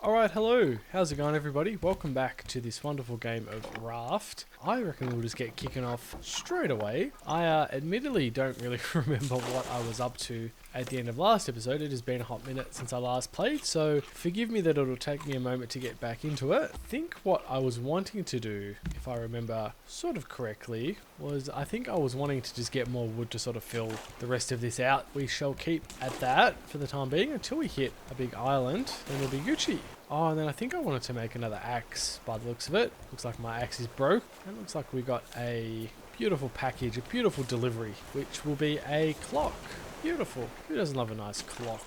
Alright, hello. How's it going, everybody? Welcome back to this wonderful game of Raft. I reckon we'll just get kicking off straight away. I admittedly don't really remember what I was up to at the end of last episode. It has been a hot minute since I last played, so forgive me that it'll take me a moment to get back into it. I think what I was wanting to do, if I remember sort of correctly, was I think I was wanting to just get more wood to sort of fill the rest of this out. We shall keep at that for the time being until we hit a big island, then we'll be Gucci. Oh, and then I think I wanted to make another axe by the looks of it. Looks like my axe is broke. And looks like we got a beautiful package, a beautiful delivery, which will be a clock. Beautiful. Who doesn't love a nice clock?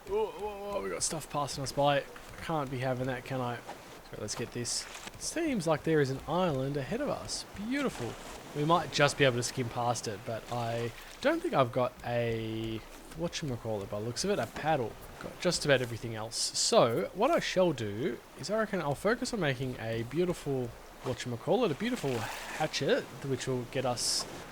Oh, we got stuff passing us by. Can't be having that, can I? So let's get this. It seems like there is an island ahead of us. Beautiful. We might just be able to skim past it, but I don't think I've got a... whatchamacallit by the looks of it, a paddle. Got just about everything else. So what I shall do is I reckon I'll focus on making a beautiful, whatchamacallit, a beautiful hatchet, which will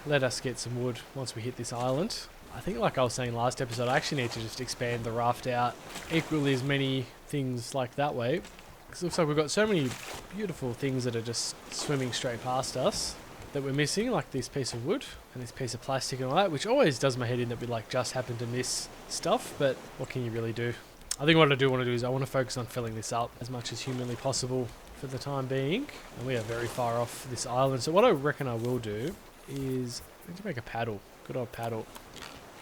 let us get some wood once we hit this island. I think, like I was saying last episode, I actually need to just expand the raft out equally as many things like that way. Because it looks like we've got so many beautiful things that are just swimming straight past us that we're missing, like this piece of wood and this piece of plastic and all that, which always does my head in that we just happen to miss stuff, but what can you really do? I think what I do want to do is I want to focus on filling this up as much as humanly possible for the time being, and we are very far off this island. So what I reckon I will do is I need to make a paddle, good old paddle,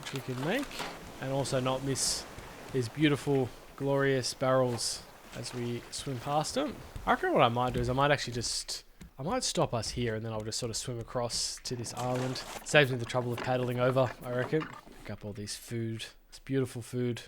which we can make, and also not miss these beautiful, glorious barrels as we swim past them. I reckon what I might do is I might stop us here and then I'll just sort of swim across to this island. Saves me the trouble of paddling over, I reckon. Pick up all this food, this beautiful food.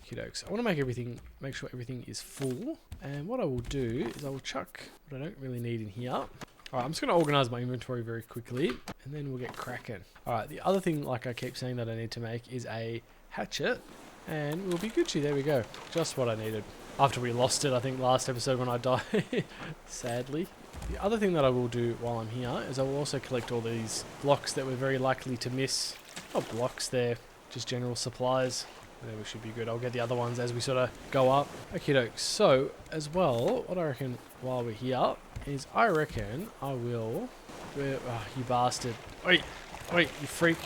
Kidokes. I want to make sure everything is full. And what I will do is I will chuck what I don't really need in here. Alright, I'm just going to organise my inventory very quickly and then we'll get cracking. Alright, the other thing, like I keep saying, that I need to make is a hatchet and we'll be Gucci. There we go. Just what I needed. After we lost it, I think, last episode when I died. Sadly. The other thing that I will do while I'm here is I will also collect all these blocks that we're very likely to miss. Not blocks, they're just general supplies. There we should be good. I'll get the other ones as we sort of go up. Okay, dokes. So, as well, what I reckon while we're here is I reckon I will... Oh, you bastard. Wait, you freak.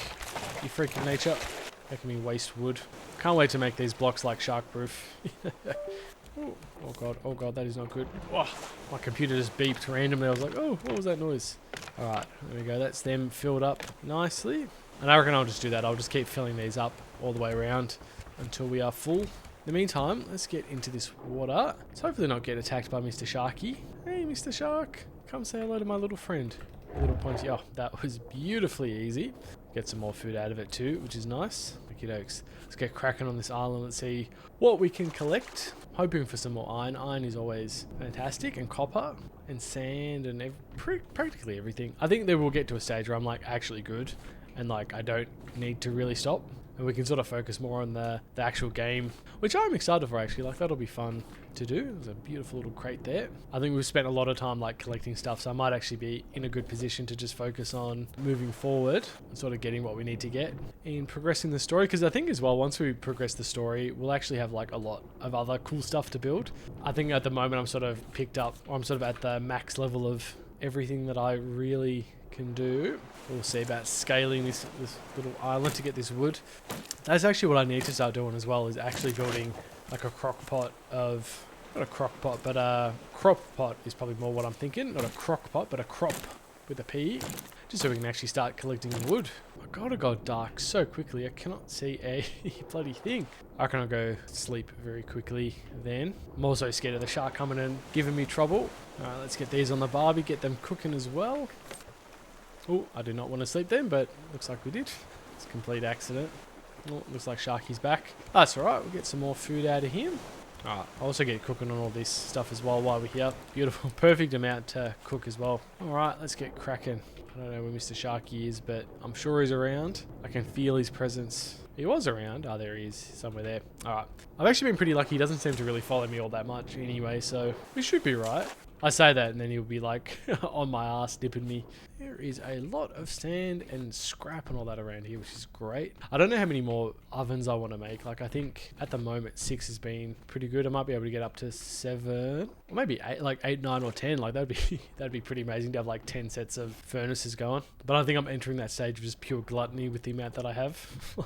You freak of nature. Making me waste wood. Can't wait to make these blocks like shark-proof. Oh god, that is not good. Oh, my computer just beeped randomly. I was like, oh, what was that noise? Alright, there we go. That's them filled up nicely. And I reckon I'll just do that. I'll just keep filling these up all the way around until we are full. In the meantime, let's get into this water. Let's hopefully not get attacked by Mr. Sharky. Hey, Mr. Shark. Come say hello to my little friend. Little pointy. Oh, that was beautifully easy. Get some more food out of it too, which is nice. Okie dokes. Let's get cracking on this island. Let's see what we can collect. Hoping for some more iron. Iron is always fantastic. And copper. And sand. And practically everything. I think that we'll get to a stage where I'm like actually good. And like I don't need to really stop. And we can sort of focus more on the actual game. Which I'm excited for actually. Like that'll be fun to do. There's a beautiful little crate there. I think we've spent a lot of time like collecting stuff, so I might actually be in a good position to just focus on moving forward and sort of getting what we need to get in progressing the story, because I think as well once we progress the story we'll actually have like a lot of other cool stuff to build. I think at the moment I'm sort of at the max level of everything that I really can do. We'll see about scaling this little island to get this wood. That's actually what I need to start doing as well, is actually building like a crock pot of, not a crock pot, but a crop pot is probably more what I'm thinking. Not a crock pot, but a crop with a P. Just so we can actually start collecting wood. My god, it got dark so quickly. I cannot see a bloody thing. I can go sleep very quickly then. I'm also scared of the shark coming and giving me trouble. Alright, let's get these on the barbie, get them cooking as well. Oh, I did not want to sleep then, but looks like we did. It's a complete accident. Oh, looks like Sharky's back. That's alright, we'll get some more food out of him. Alright, I'll also get cooking on all this stuff as well while we're here. Beautiful, perfect amount to cook as well. Alright, let's get cracking. I don't know where Mr. Sharky is, but I'm sure he's around. I can feel his presence. He was around. Oh, there he is, somewhere there. Alright, I've actually been pretty lucky. He doesn't seem to really follow me all that much anyway, so we should be right. I say that and then he'll be like on my ass nipping me. There is a lot of sand and scrap and all that around here, which is great. I don't know how many more ovens I want to make. Like I think at the moment 6 has been pretty good. I might be able to get up to 7, or maybe 8, like 8, 9 or 10. Like that'd be pretty amazing to have like 10 sets of furnaces going. But I think I'm entering that stage of just pure gluttony with the amount that I have.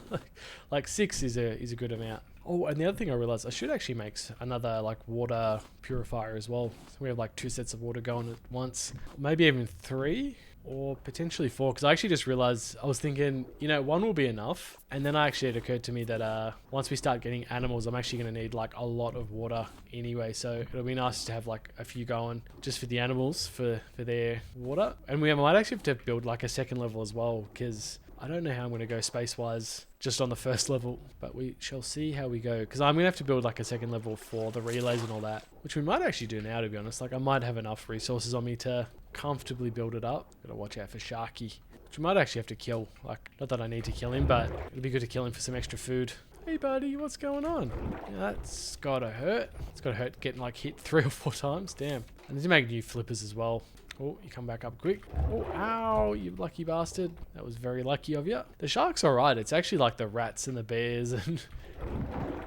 Like 6 is a good amount. Oh, and the other thing I realized, I should actually make another like water purifier as well. So we have like 2 sets of water going at once, maybe even 3 or potentially 4. Because I actually just realized, I was thinking, you know, 1 will be enough. And then it occurred to me that once we start getting animals, I'm actually going to need like a lot of water anyway. So it'll be nice to have like a few going just for the animals for their water. And we might actually have to build like a second level as well, because I don't know how I'm going to go space-wise just on the first level, but we shall see how we go. Because I'm going to have to build like a second level for the relays and all that, which we might actually do now, to be honest. Like I might have enough resources on me to comfortably build it up. Gotta watch out for Sharky, which we might actually have to kill. Like, not that I need to kill him, but it'd be good to kill him for some extra food. Hey buddy, what's going on? Yeah, that's gotta hurt. It's gotta hurt getting like hit 3 or 4 times. Damn. I need to make new flippers as well. Oh, you come back up quick. Oh, ow, you lucky bastard. That was very lucky of you. The shark's alright. It's actually like the rats and the bears and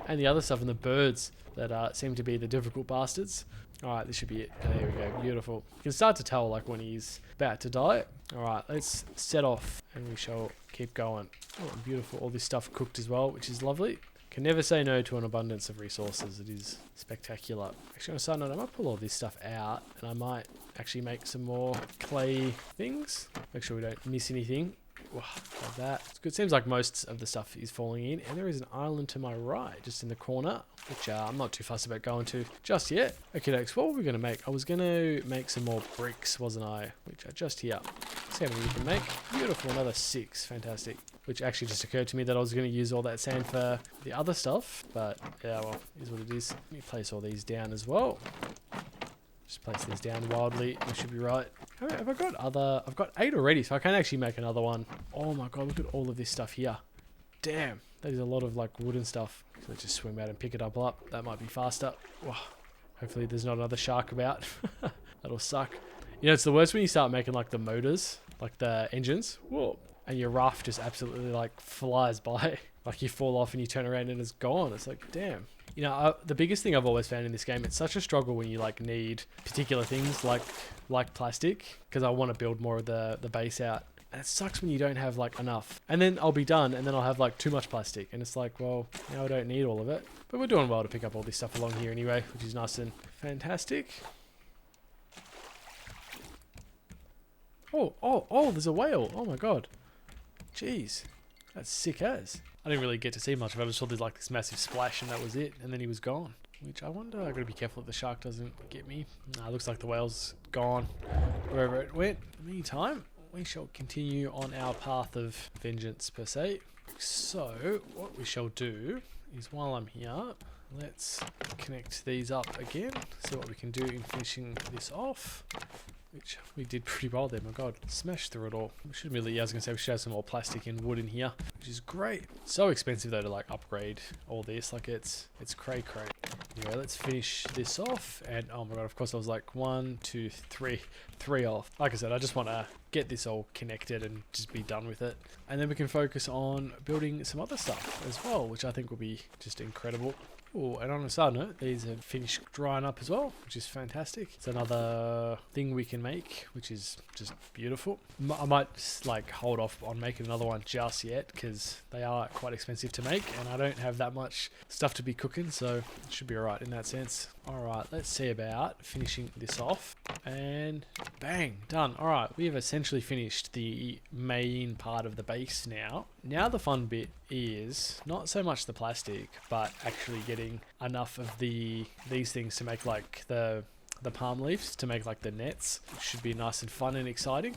the other stuff and the birds that seem to be the difficult bastards. Alright, this should be it. There we go. Beautiful. You can start to tell like when he's about to die. Alright, let's set off and we shall keep going. Oh, beautiful. All this stuff cooked as well, which is lovely. Can never say no to an abundance of resources. It is spectacular. Actually, on a side note, I might pull all this stuff out and I might actually make some more clay things. Make sure we don't miss anything. Wow, like that. It's good. Seems like most of the stuff is falling in, and there is an island to my right, just in the corner, which I'm not too fussed about going to just yet. Okay, next, what were we going to make? I was going to make some more bricks, wasn't I? Which are just here. Let's see how many we can make. Beautiful, another 6. Fantastic. Which actually just occurred to me that I was going to use all that sand for the other stuff, but yeah, well, is what it is. Let me place all these down as well. Just place these down wildly. We should be right. Have I got other... I've got 8 already, so I can actually make another one. Oh my god, look at all of this stuff here. Damn. That is a lot of like wooden stuff. So let's just swim out and pick it up. That might be faster. Whoa. Hopefully there's not another shark about. That'll suck. You know, it's the worst when you start making like the motors, like the engines. Whoa. And your raft just absolutely like flies by. Like you fall off and you turn around and it's gone. It's like, damn. You know, the biggest thing I've always found in this game, it's such a struggle when you like need particular things like plastic, because I want to build more of the base out. And it sucks when you don't have like enough. And then I'll be done and then I'll have like too much plastic. And it's like, well, now I don't need all of it. But we're doing well to pick up all this stuff along here anyway, which is nice and fantastic. Oh, there's a whale. Oh my god. Jeez. That's sick as. I didn't really get to see much of it. I just saw there's like this massive splash and that was it. And then he was gone. Which I wonder, I gotta be careful that the shark doesn't get me. Nah, looks like the whale's gone wherever it went. In the meantime, we shall continue on our path of vengeance per se. So, what we shall do is while I'm here, let's connect these up again. See what we can do in finishing this off. Which we did pretty well there, my god. Smashed through it all. We should really, yeah, I was going to say, we should have some more plastic and wood in here, which is great. So expensive though to like upgrade all this, like it's cray. Anyway, let's finish this off, and oh my god, of course I was like 1, 2, 3 off. Like I said, I just want to get this all connected and just be done with it. And then we can focus on building some other stuff as well, which I think will be just incredible. Oh, and on a side note, these have finished drying up as well, which is fantastic. It's another thing we can make, which is just beautiful. I might like hold off on making another one just yet, because they are quite expensive to make, and I don't have that much stuff to be cooking, so it should be alright in that sense. Alright, let's see about finishing this off, and bang, done. Alright, we have essentially finished the main part of the base now. Now the fun bit is not so much the plastic, but actually getting enough of these things to make like the palm leaves, to make like the nets, which should be nice and fun and exciting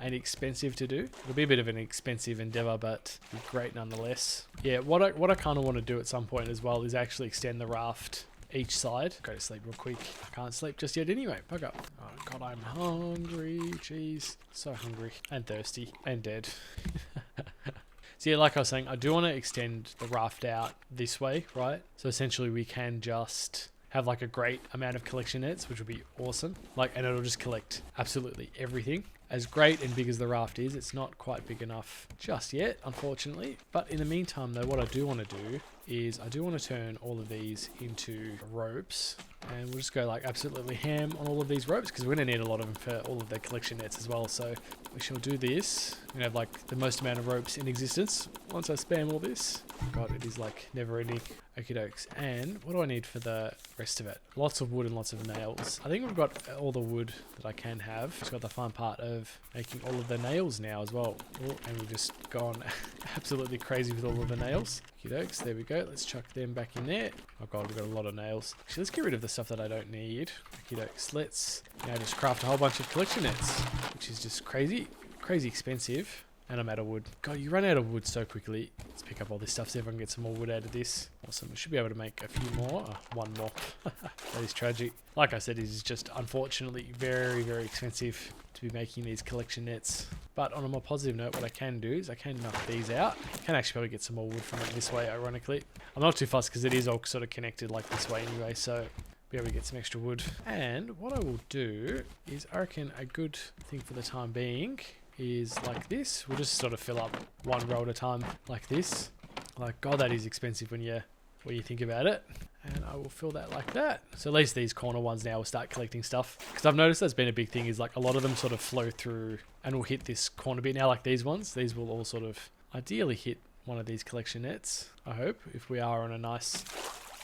and expensive to do. It'll be a bit of an expensive endeavor, but be great nonetheless. Yeah, what I kind of want to do at some point as well is actually extend the raft each side. Go to sleep real quick. I can't sleep just yet anyway. Fuck up. Oh god, I'm hungry. Jeez, so hungry and thirsty and dead. So yeah, like I was saying, I do want to extend the raft out this way, right? So essentially we can just have like a great amount of collection nets, which would be awesome. Like, and it'll just collect absolutely everything. As great and big as the raft is, it's not quite big enough just yet, unfortunately. But in the meantime, though, what I do want to do is I do want to turn all of these into ropes, and we'll just go like absolutely ham on all of these ropes because we're going to need a lot of them for all of the collection nets as well. So we shall do this. We're going to have like the most amount of ropes in existence once I spam all this. God, it is like never ending. Okie dokes. And what do I need for the rest of it? Lots of wood and lots of nails. I think we've got all the wood that I can have. Just got the fun part of making all of the nails now as well. Oh, and we've just gone absolutely crazy with all of the nails. Okie dokes, there we go. Let's chuck them back in there. Oh god, we've got a lot of nails. Actually, let's get rid of the stuff that I don't need. Okie dokes, let's now just craft a whole bunch of collection nets, which is just crazy expensive. And I'm out of wood. God, you run out of wood so quickly. Let's pick up all this stuff so everyone gets some more wood out of this. Awesome. We should be able to make a few more. One more. That is tragic. Like I said, it is just unfortunately very, very expensive to be making these collection nets. But on a more positive note, what I can do is I can knock these out. I can actually probably get some more wood from it this way, ironically. I'm not too fussed because it is all sort of connected like this way anyway, so be able to get some extra wood. And what I will do is I reckon a good thing for the time being is like this. We'll just sort of fill up one row at a time like this. Like, God, that is expensive when you think about it. And I will fill that like that. So at least these corner ones now will start collecting stuff. Because I've noticed that's been a big thing is like a lot of them sort of flow through and will hit this corner bit. Now like these ones, these will all sort of ideally hit one of these collection nets, I hope, if we are on a nice...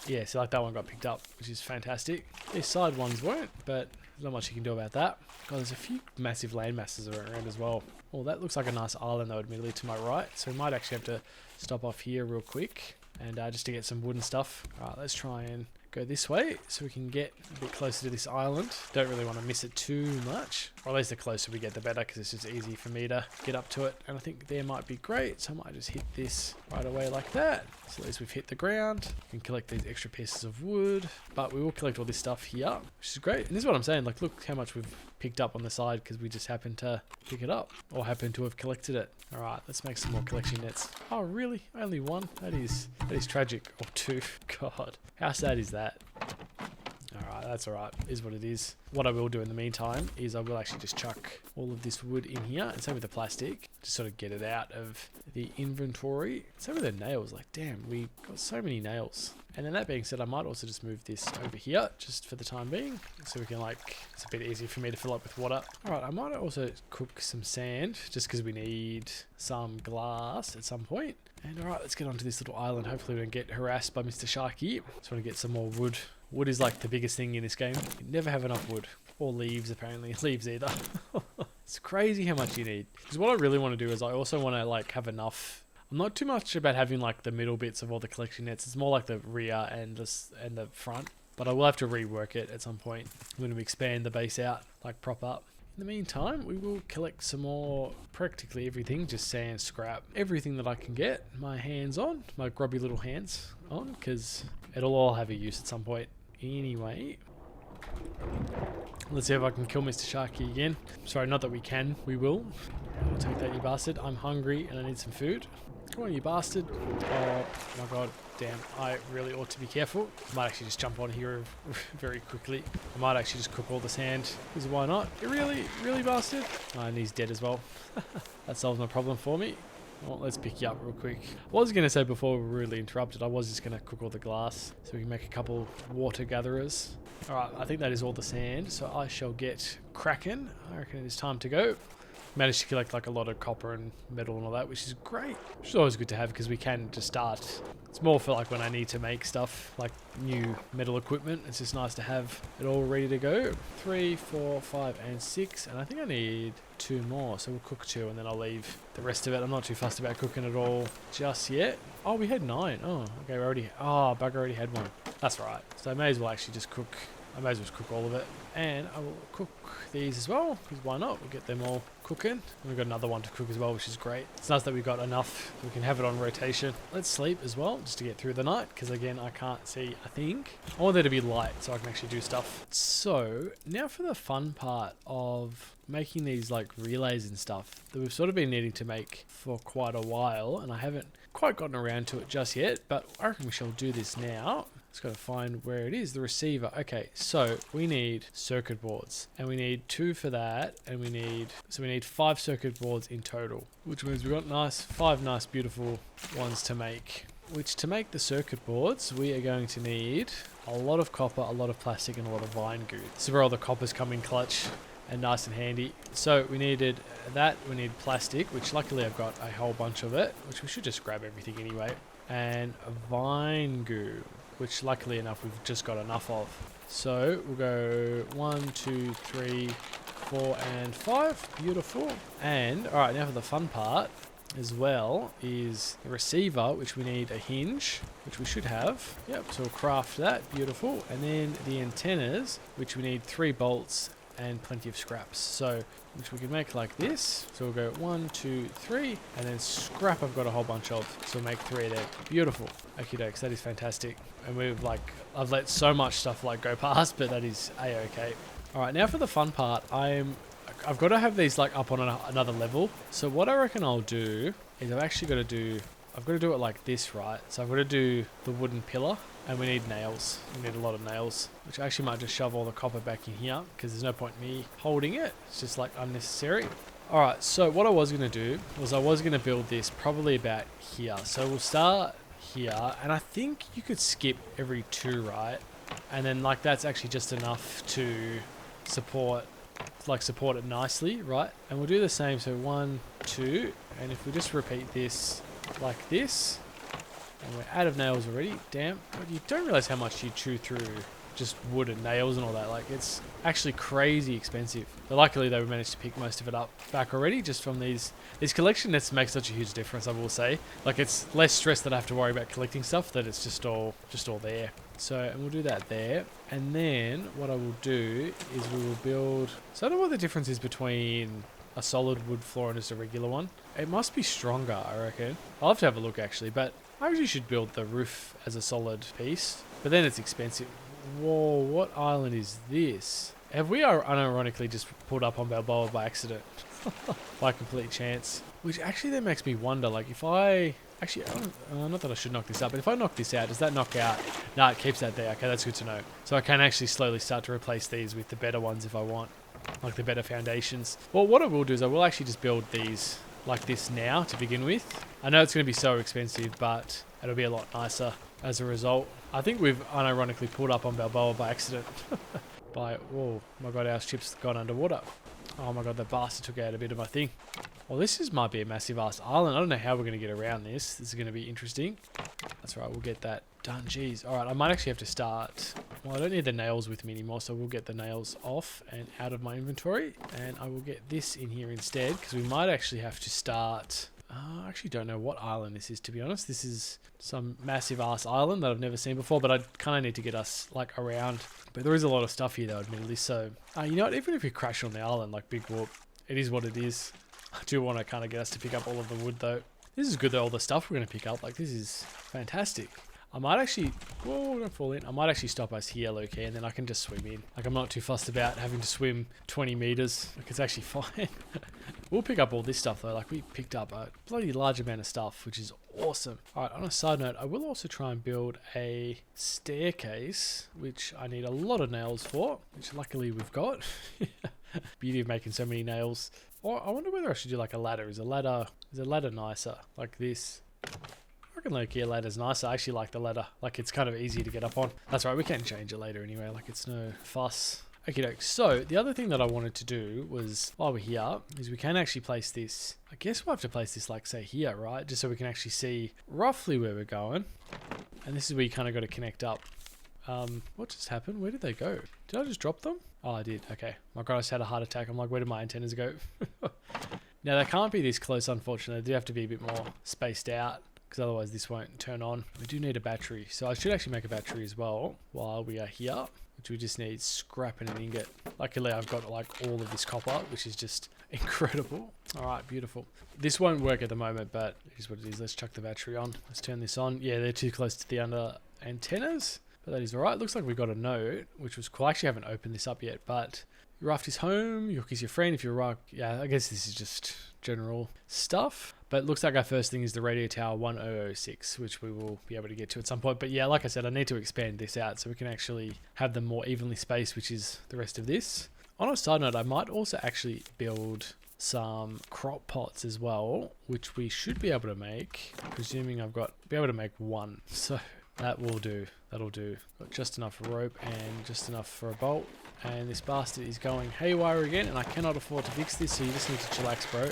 Yeah, so like that one got picked up, which is fantastic. These side ones won't, but there's not much you can do about that. God, there's a few massive land masses around as well. Oh, that looks like a nice island though, admittedly, to my right. So we might actually have to stop off here real quick and just to get some wood and stuff. All right, let's try and go this way so we can get a bit closer to this island. Don't really want to miss it too much. Or at least the closer we get, the better, because it's just easy for me to get up to it. And I think there might be great. So I might just hit this right away like that. So at least we've hit the ground. We can collect these extra pieces of wood. But we will collect all this stuff here, which is great. And this is what I'm saying. Like, look how much we've picked up on the side because we just happened to pick it up or happen to have collected it. All right, let's make some more collection nets. Oh, really? Only one? That is tragic. Or two. God, how sad is that? Alright, that's alright. Is what it is. What I will do in the meantime is I will actually just chuck all of this wood in here, and same with the plastic, just sort of get it out of the inventory. Same with the nails. Like, damn, we got so many nails. And then that being said, I might also just move this over here, just for the time being, so we can like, it's a bit easier for me to fill up with water. Alright, I might also cook some sand, just because we need some glass at some point. And alright, let's get onto this little island. Hopefully we don't get harassed by Mr. Sharky. Just want to get some more wood. Wood is like the biggest thing in this game. You never have enough wood. Or leaves, apparently. Leaves either. It's crazy how much you need. Because what I really want to do is I also want to like have enough. I'm not too much about having like the middle bits of all the collection nets. It's more like the rear and the front. But I will have to rework it at some point when we expand the base out like proper. In the meantime, we will collect some more, practically everything, just sand, scrap, everything that I can get my hands on, my grubby little hands on, because it'll all have a use at some point. Anyway, let's see if I can kill Mr. Sharky again. Sorry, not that we can, we will. I'll take that, you bastard. I'm hungry and I need some food. Come on, you bastard. Oh my god, damn. I really ought to be careful. I might actually just jump on here very quickly. I might actually just cook all the sand, because why not? You really bastard? Oh, and he's dead as well. That solves my problem for me. Well, let's pick you up real quick. I was going to say before we were rudely interrupted, I was just going to cook all the glass so we can make a couple water gatherers. Alright, I think that is all the sand, so I shall get cracking. I reckon it is time to go. Managed to collect like a lot of copper and metal and all that, which is great. Which is always good to have because we can just start. It's more for like when I need to make stuff like new metal equipment. It's just nice to have it all ready to go. 3, 4, 5, and 6, and I think I need 2 more. So we'll cook 2 and then I'll leave the rest of it. I'm not too fussed about cooking it all just yet. Oh, we had 9. Oh, okay, we already. Oh, bugger already had 1. That's right. So I may as well actually just cook. I may as well just cook all of it, and I will cook these as well because why not? We'll get them all cooking. We've got another one to cook as well, which is great. It's nice that we've got enough. We can have it on rotation. Let's sleep as well, just to get through the night, because again, I can't see a thing. I want there to be light so I can actually do stuff. So now for the fun part of making these like relays and stuff that we've sort of been needing to make for quite a while, and I haven't quite gotten around to it just yet, but I reckon we shall do this now. Just got to find where it is, the receiver. Okay, so we need circuit boards, and we need 2 for that, and we need 5 circuit boards in total, which means we've got 5 nice beautiful ones to make. Which, to make the circuit boards, we are going to need a lot of copper, a lot of plastic, and a lot of vine goo. This is where all the coppers come in clutch and nice and handy. So we needed that, we need plastic, which luckily I've got a whole bunch of it, which we should just grab everything anyway, and vine goo, which luckily enough we've just got enough of. So we'll go 1, 2, 3, 4, and 5. Beautiful. And all right, now for the fun part as well is the receiver, which we need a hinge, which we should have. Yep, so we'll craft that. Beautiful. And then the antennas, which we need 3 bolts and plenty of scraps, so which we can make like this. So we'll go 1, 2, 3, and then scrap I've got a whole bunch of, so we'll make 3 there. Beautiful. Okie dokes, that is fantastic. And I've let so much stuff like go past, but that is a-okay. All right, now for the fun part. I've got to have these like up on another level. So what I reckon I'll do is I've got to do it like this, right? So I've got to do the wooden pillar, and we need nails. We need a lot of nails, which I actually might just shove all the copper back in here, because there's no point in me holding it. It's just like unnecessary. All right, so what I was going to do was I was going to build this probably about here. So we'll start here, and I think you could skip every 2, right? And then like that's actually just enough to support it nicely, right? And we'll do the same, so 1, 2, and if we just repeat this like this, and we're out of nails already. Damn, but you don't realize how much you chew through just wood and nails and all that. Like, it's actually crazy expensive. But luckily they managed to pick most of it up back already, just from these collection nets. Make such a huge difference, I will say. Like, it's less stress that I have to worry about collecting stuff, that it's just all there. So, and we'll do that there. And then what I will do is we will build, so I don't know what the difference is between a solid wood floor and just a regular one. It must be stronger, I reckon. I'll have to have a look actually, but I usually should build the roof as a solid piece, but then it's expensive. Whoa, what island is this? Have we unironically just pulled up on Balboa by accident? By complete chance. Which actually then makes me wonder, like, if I... Actually, not that I should knock this up, but if I knock this out, does that knock out? No, it keeps that there. Okay, that's good to know. So I can actually slowly start to replace these with the better ones if I want. Like the better foundations. Well, what I will do is I will actually just build these like this now to begin with. I know it's going to be so expensive, but it'll be a lot nicer as a result. I think we've unironically pulled up on Balboa by accident. Whoa, my god, our ship's gone underwater. Oh my god, the bastard took out a bit of my thing. Well, might be a massive ass island. I don't know how we're going to get around this. This is going to be interesting. That's right, we'll get that done. Jeez. Alright, I might actually have to start. Well, I don't need the nails with me anymore, so we'll get the nails off and out of my inventory. And I will get this in here instead, because we might actually have to start... I actually don't know what island this is, to be honest. This is some massive ass island that I've never seen before, but I kind of need to get us like around. But there is a lot of stuff here though, admittedly. So, you know what? Even if we crash on the island, like big whoop, it is what it is. I do want to kind of get us to pick up all of the wood though. This is good though, all the stuff we're going to pick up. Like, this is fantastic. I might actually... Whoa, don't fall in. I might actually stop us here, okay, and then I can just swim in. Like, I'm not too fussed about having to swim 20 meters. Like, it's actually fine. We'll pick up all this stuff, though. Like, we picked up a bloody large amount of stuff, which is awesome. All right, on a side note, I will also try and build a staircase, which I need a lot of nails for, which luckily we've got. Beauty of making so many nails. Or I wonder whether I should do, like, a ladder. Is a ladder nicer? Like this. I reckon low-key a ladder's nicer. I actually like the ladder. Like, it's kind of easy to get up on. That's right, we can change it later anyway. Like, it's no fuss. Okay, doke. So, the other thing that I wanted to do was, while we're here, is we can actually place this. I guess we'll have to place this, like, say, here, right? Just so we can actually see roughly where we're going. And this is where you kind of got to connect up. What just happened? Where did they go? Did I just drop them? Oh, I did. Okay. My god, I just had a heart attack. I'm like, where did my antennas go? Now, they can't be this close, unfortunately. They do have to be a bit more spaced out, because otherwise this won't turn on. We do need a battery, so I should actually make a battery as well while we are here, which we just need scrap and an ingot. Luckily, I've got like all of this copper, which is just incredible. All right, beautiful. This won't work at the moment, but it is what it is. Let's chuck the battery on. Let's turn this on. Yeah, they're too close to the under antennas, but that is all right. Looks like we got a note, which was cool. I actually haven't opened this up yet, but Raft is home. Yook is your friend. If you're right, yeah, I guess this is just general stuff. But it looks like our first thing is the radio tower 1006, which we will be able to get to at some point. But yeah, like I said, I need to expand this out so we can actually have them more evenly spaced, which is the rest of this. On a side note, I might also actually build some crop pots as well, which we should be able to make, presuming be able to make one. So that will do. That'll do. Got just enough rope and just enough for a bolt. And this bastard is going haywire again, and I cannot afford to fix this, so you just need to chillax, bro.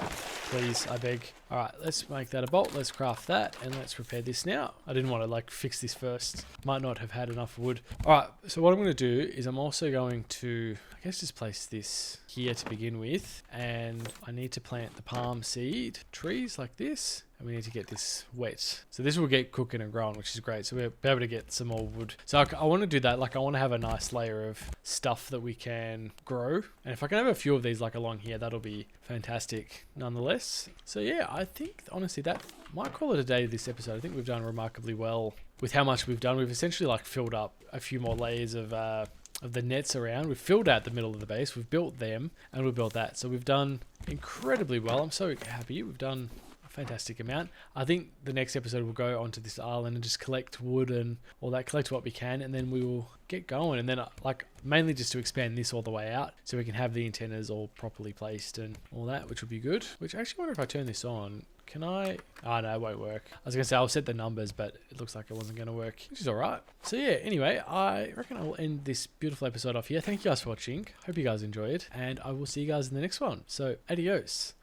Please, I beg. Alright, let's make that a bolt. Let's craft that, and let's repair this now. I didn't want to, like, fix this first. Might not have had enough wood. Alright, so what I'm going to do is I'm also going to, I guess, just place this here to begin with. And I need to plant the palm seed trees like this. And we need to get this wet. So this will get cooking and growing, which is great. So we'll be able to get some more wood. So I want to do that. Like, I want to have a nice layer of stuff that we can grow. And if I can have a few of these like along here, that'll be fantastic nonetheless. So yeah, I think honestly that might call it a day this episode. I think we've done remarkably well with how much we've done. We've essentially like filled up a few more layers of the nets around. We've filled out the middle of the base. We've built them and we've built that. So we've done incredibly well. I'm so happy. We've done fantastic amount. I think the next episode will go onto this island and just collect wood and all that, collect what we can, and then we will get going. And then like mainly just to expand this all the way out so we can have the antennas all properly placed and all that, which would be good. Which I actually wonder if I turn this on, can I? Oh no, it won't work. I was gonna say I'll set the numbers, but it looks like it wasn't gonna work, which is all right. So yeah, anyway, I reckon I will end this beautiful episode off here. Thank you guys for watching. Hope you guys enjoyed, and I will see you guys in the next one. So adios.